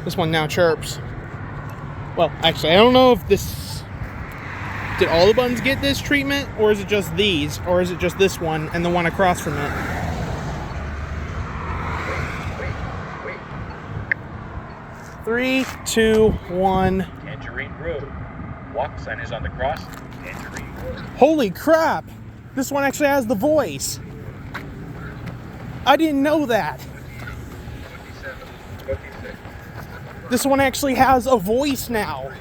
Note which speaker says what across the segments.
Speaker 1: This one now chirps. Well, actually, I don't know if this... Did all the buttons get this treatment? Or is it just these? Or is it just this one and the one across from it?
Speaker 2: Wait.
Speaker 1: 3, 2, 1.
Speaker 2: Tangerine Road. Walk sign is on the cross. Tangerine Road.
Speaker 1: Holy crap! This one actually has the voice. I didn't know that.
Speaker 2: 27, 26,
Speaker 1: This one actually has a voice now.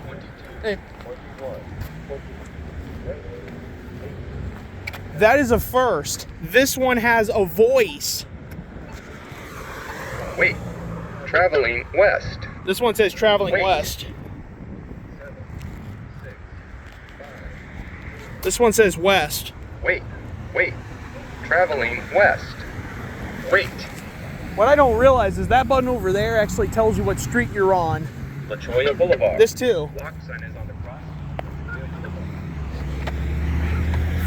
Speaker 2: 22,
Speaker 1: Hey.
Speaker 2: 21, 22.
Speaker 1: That is a first. This one has a voice.
Speaker 2: Wait. Traveling west.
Speaker 1: This one says traveling
Speaker 2: Wait.
Speaker 1: west.
Speaker 2: 7, 6, 5.
Speaker 1: This one says west.
Speaker 2: Wait. Traveling west. Wait.
Speaker 1: What I don't realize is that button over there actually tells you what street you're on.
Speaker 2: La Jolla Boulevard.
Speaker 1: This too.
Speaker 2: Walk sign is on the cross.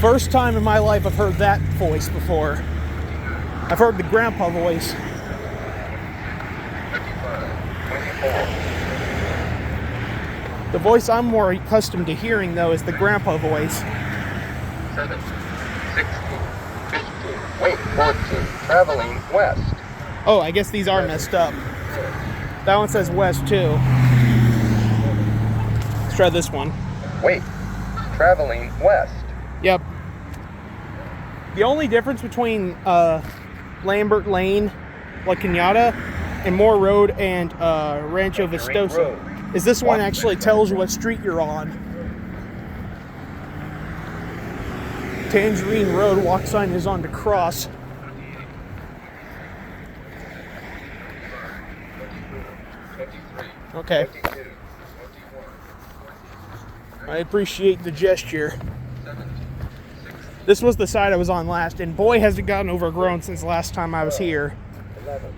Speaker 1: First time in my life I've heard that voice before. I've heard the grandpa voice.
Speaker 2: 25, 24.
Speaker 1: The voice I'm more accustomed to hearing though is the grandpa voice.
Speaker 2: 7, 16, 15. Wait. 14. Traveling west.
Speaker 1: Oh, I guess these are messed up. That one says west too. Let's try this one.
Speaker 2: Wait. Traveling west.
Speaker 1: Yep. The only difference between Lambert Lane, La Cañada, and Moore Road and Rancho Vistoso is this one actually tells you what street you're on. Tangerine Road walk sign is on to cross. Okay.
Speaker 2: 22, 21,
Speaker 1: I appreciate the gesture.
Speaker 2: 17, 16,
Speaker 1: This was the side I was on last, and boy has it gotten overgrown since the last time I was here.
Speaker 2: 11,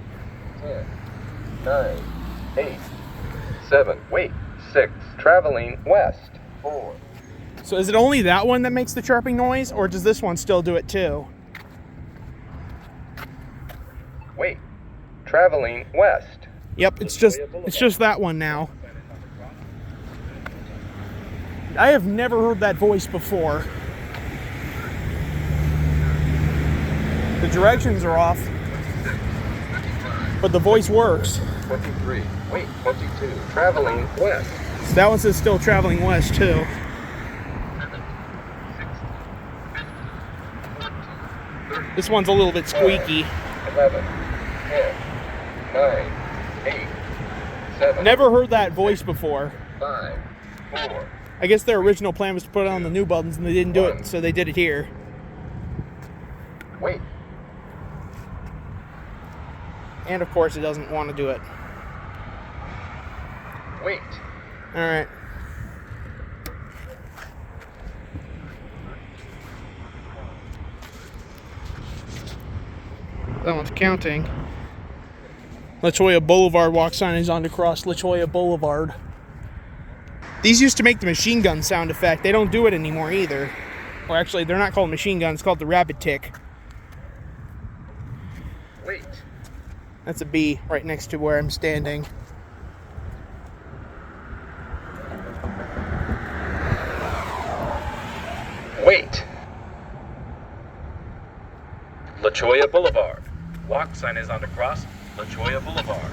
Speaker 2: 10, 9, 8, 7, wait, 6, traveling west, 4,
Speaker 1: So is it only that one that makes the chirping noise, or does this one still do it too?
Speaker 2: wait, traveling west.
Speaker 1: Yep, it's just that one now. I have never heard that voice before. The directions are off, but the voice works.
Speaker 2: 23, wait, 22, traveling west.
Speaker 1: So that one says still traveling west too.
Speaker 2: 30,
Speaker 1: This one's a little bit squeaky.
Speaker 2: 11, 10, 9, 8, 7,
Speaker 1: Never heard that voice before.
Speaker 2: 5, 4,
Speaker 1: I guess their original plan was to put it on the new buttons and they didn't do it, so they did it here.
Speaker 2: wait,
Speaker 1: And of course it doesn't want to do it.
Speaker 2: wait,
Speaker 1: Alright. That one's counting. La Jolla Boulevard walk sign is on to cross La Jolla Boulevard. These used to make the machine gun sound effect. They don't do it anymore either. Or actually, they're not called machine guns. It's called the rabbit tick.
Speaker 2: wait,
Speaker 1: That's a B right next to where I'm standing.
Speaker 2: wait. La Jolla Boulevard. Walk sign is on the cross. La Jolla Boulevard.